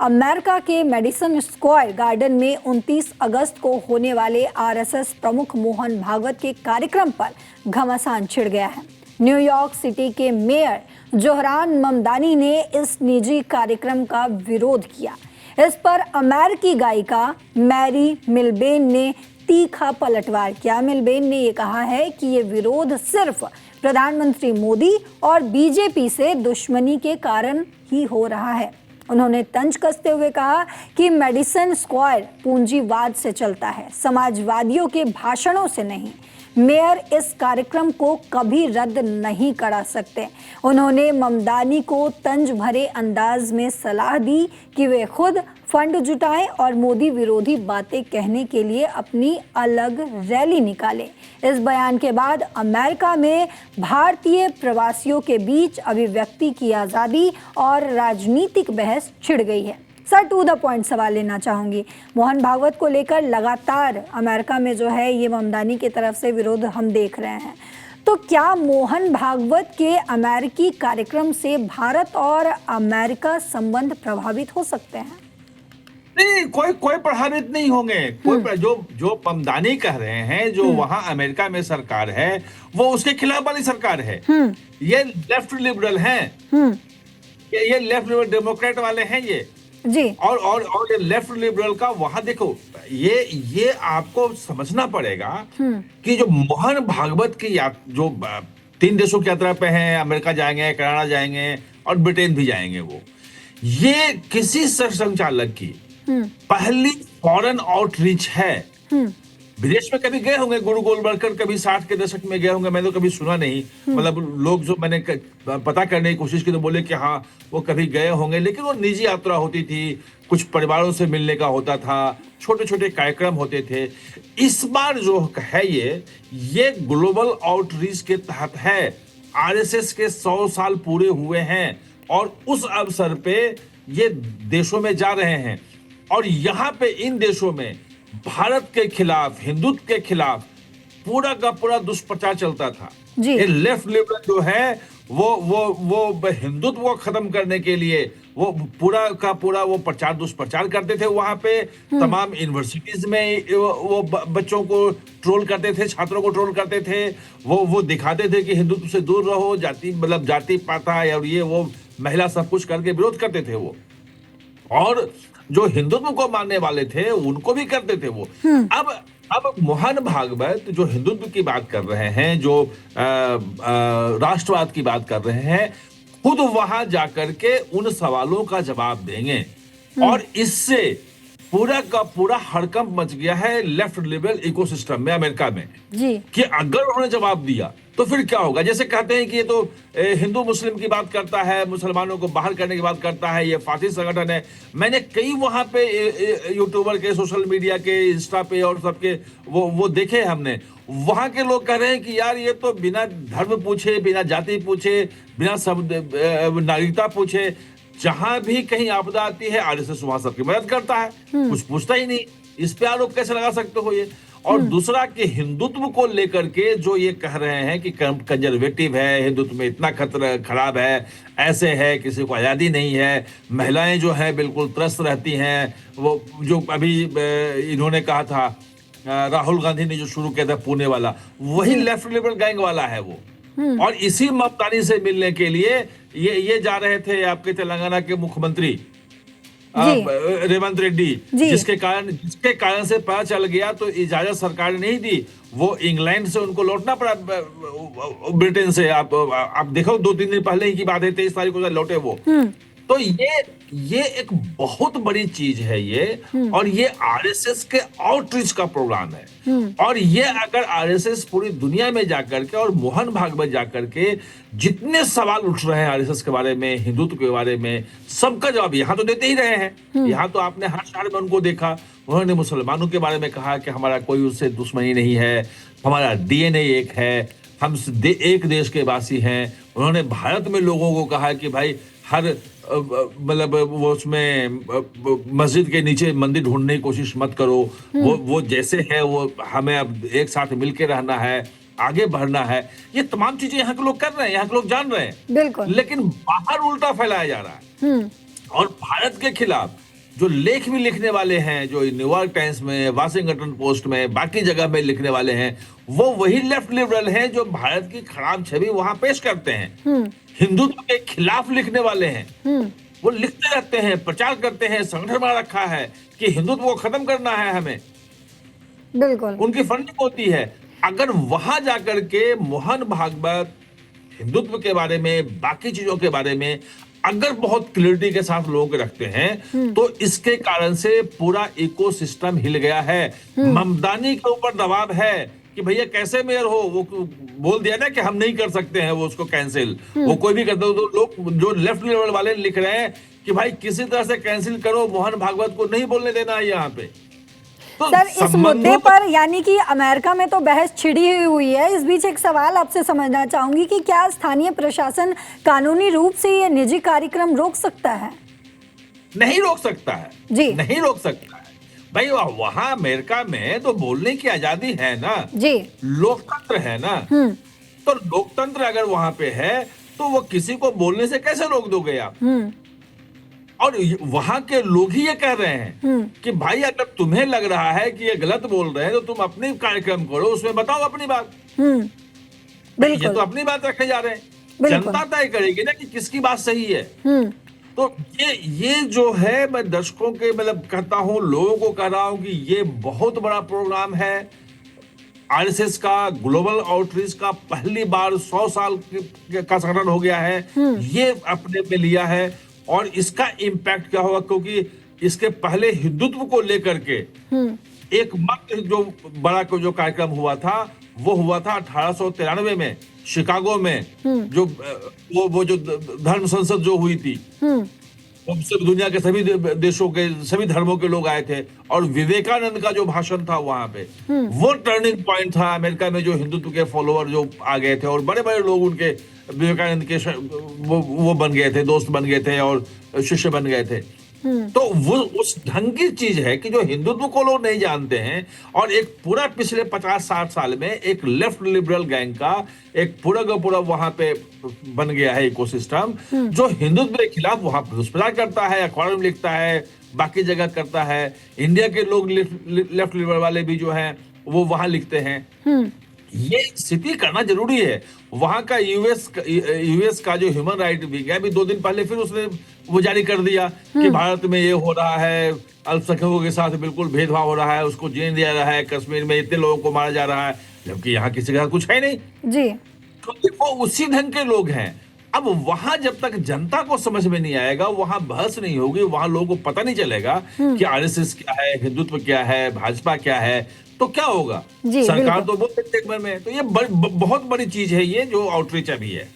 America के Madison Square garden में 29 अगस्त को होने वाले आरएसएस प्रमुख मोहन भागवत के कार्यक्रम पर घमासान छिड़ गया है। न्यूयॉर्क सिटी के मेयर जोहरान ममदानी ने इस निजी कार्यक्रम का विरोध किया। इस पर अमेरिकी गायिका मैरी मिलबेन ने तीखा पलटवार किया। मिलबेन ने ये कहा है कि ये विरोध सिर्फ प्रधानमंत्री मोदी और बीजेपी से दुश्मनी के कारण ही हो रहा है। उन्होंने तंज कसते हुए कहा कि मेडिसन स्क्वायर पूंजीवाद से चलता है, समाजवादियों के भाषणों से नहीं। मेयर इस कार्यक्रम को कभी रद्द नहीं करा सकते। उन्होंने ममदानी को तंज भरे अंदाज में सलाह दी कि वे खुद फंड जुटाएं और मोदी विरोधी बातें कहने के लिए अपनी अलग रैली निकालें। इस बयान के बाद अमेरिका में भारतीय प्रवासियों के बीच अभिव्यक्ति की आज़ादी और राजनीतिक बहस छिड़ गई है। सर, टू द पॉइंट सवाल लेना चाहूंगी। मोहन भागवत को लेकर लगातार अमेरिका में जो है ये ममदानी की तरफ से विरोध हम देख रहे हैं, तो क्या मोहन भागवत के अमेरिकी कार्यक्रम से भारत और अमेरिका संबंध प्रभावित हो सकते हैं? नहीं, कोई प्रभावित नहीं होंगे। कोई जो ममदानी कह रहे हैं, जो वहां अमेरिका में सरकार है, वो उसके खिलाफ वाली सरकार है। ये लेफ्ट लिबरल हैं, ये लेफ्ट लिबरल डेमोक्रेट वाले हैं ये जी। और ये लेफ्ट लिबरल का वहां देखो, ये आपको समझना पड़ेगा कि जो मोहन भागवत की जो 3 देशों की यात्रा पे हैं, अमेरिका जाएंगे, कनाडा जाएंगे और ब्रिटेन भी जाएंगे, ये किसी संचालक की पहली फॉरेन आउटरीच है। विदेश में कभी गए होंगे गुरु गोलवलकर, कभी 60 के दशक में गए होंगे, मैंने तो कभी सुना नहीं। मतलब लोग जो मैंने पता करने की कोशिश की तो बोले कि हाँ वो कभी गए होंगे, लेकिन वो निजी यात्रा होती थी, कुछ परिवारों से मिलने का होता था, छोटे छोटे कार्यक्रम होते थे। इस बार जो है ये ग्लोबल आउटरीच के तहत है। आरएसएस के 100 साल पूरे हुए हैं और उस अवसर पे ये देशों में जा रहे हैं और यहाँ पे इन देशों में भारत के खिलाफ, हिंदुत्व के खिलाफ पूरा का पूरा दुष्प्रचार चलता था। ये लेफ्ट लिबरल जो है वो हिंदुत्व को खत्म करने के लिए वो पूरा का पूरा वो दुष्प्रचार करते थे। वहां पे तमाम यूनिवर्सिटीज में वो बच्चों को ट्रोल करते थे, छात्रों को ट्रोल करते थे। वो दिखाते थे कि हिंदुत्व से दूर रहो, जाति पाता और ये वो महिला सब कुछ करके विरोध करते थे वो। और जो हिंदुत्व को मानने वाले थे उनको भी करते थे वो। अब मोहन भागवत जो हिंदुत्व की बात कर रहे हैं, जो राष्ट्रवाद की बात कर रहे हैं, खुद वहां जाकर के उन सवालों का जवाब देंगे और इससे पूरा का पूरा हड़कंप मच गया है लेफ्ट लिबरल इकोसिस्टम में अमेरिका में जी। कि अगर उन्होंने जवाब दिया तो फिर क्या होगा। जैसे कहते हैं कि ये तो हिंदू मुस्लिम की बात करता है, मुसलमानों को बाहर करने की बात करता है, ये फासिस्ट संगठन है। मैंने कई वहां पे यूट्यूबर के, सोशल मीडिया के, इंस्टा पे और सबके वो देखे हमने। वहां के लोग कह रहे हैं कि यार ये तो बिना धर्म पूछे, बिना जाति पूछे, बिना नागरिकता पूछे, जहां भी कहीं आपदा आती है आरएसएस वहां सबकी मदद करता है, कुछ पूछता ही नहीं। इस पे आरोप कैसे लगा सकते हो ये। और दूसरा कि हिंदुत्व को लेकर के जो ये कह रहे हैं कि कंजर्वेटिव है, हिंदुत्व में इतना खतरा खराब है, ऐसे है, किसी को आजादी नहीं है, महिलाएं जो है बिल्कुल त्रस्त रहती हैं। वो जो अभी इन्होंने कहा था, राहुल गांधी ने जो शुरू किया था पुणे वाला, वही लेफ्ट लिबरल गैंग वाला है वो। और इसी ममतानी से मिलने के लिए ये जा रहे थे आपके तेलंगाना के मुख्यमंत्री रेवंत रेड्डी, जिसके कारण से पता चल गया तो इजाजत सरकार ने नहीं दी, वो इंग्लैंड से उनको लौटना पड़ा, ब्रिटेन से। आप देखो 2-3 दिन पहले ही की बात है, 23 तारीख को लौटे वो। तो ये एक बहुत बड़ी चीज है ये, और ये आरएसएस के आउटरीच का प्रोग्राम है। और ये अगर आरएसएस पूरी दुनिया में जाकर के और मोहन भागवत जाकर के जितने सवाल उठ रहे हैं आरएसएस के बारे में, हिंदुत्व के बारे में, सबका जवाब यहाँ तो देते ही रहे हैं। यहाँ तो आपने हर शहर में उनको देखा। उन्होंने मुसलमानों के बारे में कहा कि हमारा कोई उससे दुश्मनी नहीं है, हमारा डीएनए एक है, हम एक देश के वासी हैं। उन्होंने भारत में लोगों को कहा कि भाई हर मतलब वो उसमें मस्जिद के नीचे मंदिर ढूंढने की कोशिश मत करो, वो जैसे है वो हमें अब एक साथ मिलके रहना है, आगे बढ़ना है। ये तमाम चीजें यहाँ के लोग कर रहे हैं, यहाँ के लोग जान रहे हैं, बिल्कुल। लेकिन बाहर उल्टा फैलाया जा रहा है। और भारत के खिलाफ जो लेख भी लिखने वाले हैं, जो न्यूयॉर्क टाइम्स में, वाशिंगटन पोस्ट में, बाकी जगह में लिखने वाले हैं, वो वही लेफ्ट लिबरल हैं जो भारत की खराब छवि वहां पेश करते हैं। हिंदुत्व के खिलाफ लिखने वाले हैं, वो लिखते रहते हैं, प्रचार करते हैं, संगठन बना रखा है कि हिंदुत्व को खत्म करना है हमें, बिल्कुल। उनकी फंडिंग होती है। अगर वहां जाकर के मोहन भागवत हिंदुत्व के बारे में, बाकी चीजों के बारे में अगर बहुत क्लियरिटी के साथ लोग रखते हैं, तो इसके कारण से पूरा इकोसिस्टम हिल गया है। ममदानी के ऊपर दबाव है कि भैया कैसे मेयर हो, वो बोल दिया ना कि हम नहीं कर सकते हैं वो उसको कैंसिल, वो कोई भी करते हो। तो लोग जो लेफ्ट लेवल वाले लिख रहे हैं कि भाई किसी तरह से कैंसिल करो, मोहन भागवत को नहीं बोलने देना है यहाँ पे। तो सर, इस मुद्दे पर यानी कि अमेरिका में तो बहस छिड़ी हुई है। इस बीच एक सवाल आपसे समझना चाहूंगी कि क्या स्थानीय प्रशासन कानूनी रूप से ये निजी कार्यक्रम रोक सकता है? नहीं रोक सकता है जी, नहीं रोक सकता है भाई। वहां अमेरिका में तो बोलने की आजादी है ना जी, लोकतंत्र है ना। तो लोकतंत्र अगर वहां पे है तो वो किसी को बोलने से कैसे रोक दोगे आप? और वहां के लोग ही ये कह रहे हैं कि भाई अगर तुम्हें लग रहा है कि ये गलत बोल रहे हैं तो तुम अपनी कार्यक्रम करो, उसमें बताओ अपनी बात। ये तो अपनी बात रखे जा रहे हैं, जनता तय करेगी ना कि किसकी बात सही है। तो ये जो है, मैं दर्शकों के मतलब कहता हूं, लोगों को कह रहा हूं कि ये बहुत बड़ा प्रोग्राम है आरएसएस का, ग्लोबल आउटरीच का। पहली बार 100 साल का संगठन हो गया है, ये अपने पे लिया है। और इसका इम्पैक्ट क्या होगा, क्योंकि इसके पहले हिंदुत्व को लेकर के एक मत जो बड़ा जो कार्यक्रम हुआ था, वो हुआ था 1893 में शिकागो में, जो वो जो धर्म संसद जो हुई थी, सब दुनिया के सभी देशों के सभी धर्मों के लोग आए थे। और विवेकानंद का जो भाषण था वहां पे, वो टर्निंग पॉइंट था अमेरिका में, जो हिंदुत्व के फॉलोअर जो आ गए थे और बड़े बड़े लोग उनके विवेकानंद के वो बन गए थे, दोस्त बन गए थे और शिष्य बन गए थे। तो वो उस ढंग की चीज है कि जो हिंदुत्व को लोग नहीं जानते हैं। और एक पूरा पिछले 50-60 साल में एक लेफ्ट लिबरल गैंग का एक पूरा का पूरा वहां पे बन गया है इकोसिस्टम, जो हिंदुत्व के खिलाफ वहां प्रचार करता है, अखबार में लिखता है, बाकी जगह करता है। इंडिया के लोग लेफ्ट लिबरल वाले भी जो हैं वो वहां लिखते हैं। ये स्थिति करना जरूरी है। वहां का यूएस का जो ह्यूमन राइट विंग है, अभी 2 दिन पहले फिर उसने वो जारी कर दिया कि भारत में ये हो रहा है, अल्पसंख्यकों के साथ बिल्कुल भेदभाव हो रहा है, उसको जीने दिया रहा है, कश्मीर में इतने लोगों को मारा जा रहा है, जबकि यहाँ किसी के साथ कुछ है नहीं जी। तो देखो उसी ढंग के लोग हैं। अब वहां जब तक जनता को समझ में नहीं आएगा, वहां बहस नहीं होगी, वहां लोगों को पता नहीं चलेगा कि आरएसएस क्या है, हिंदुत्व क्या है, भाजपा क्या है, तो क्या होगा? सरकार तो बोल सकती है एक बार में। तो ये बहुत बड़ी चीज है ये जो आउटरीच अभी है।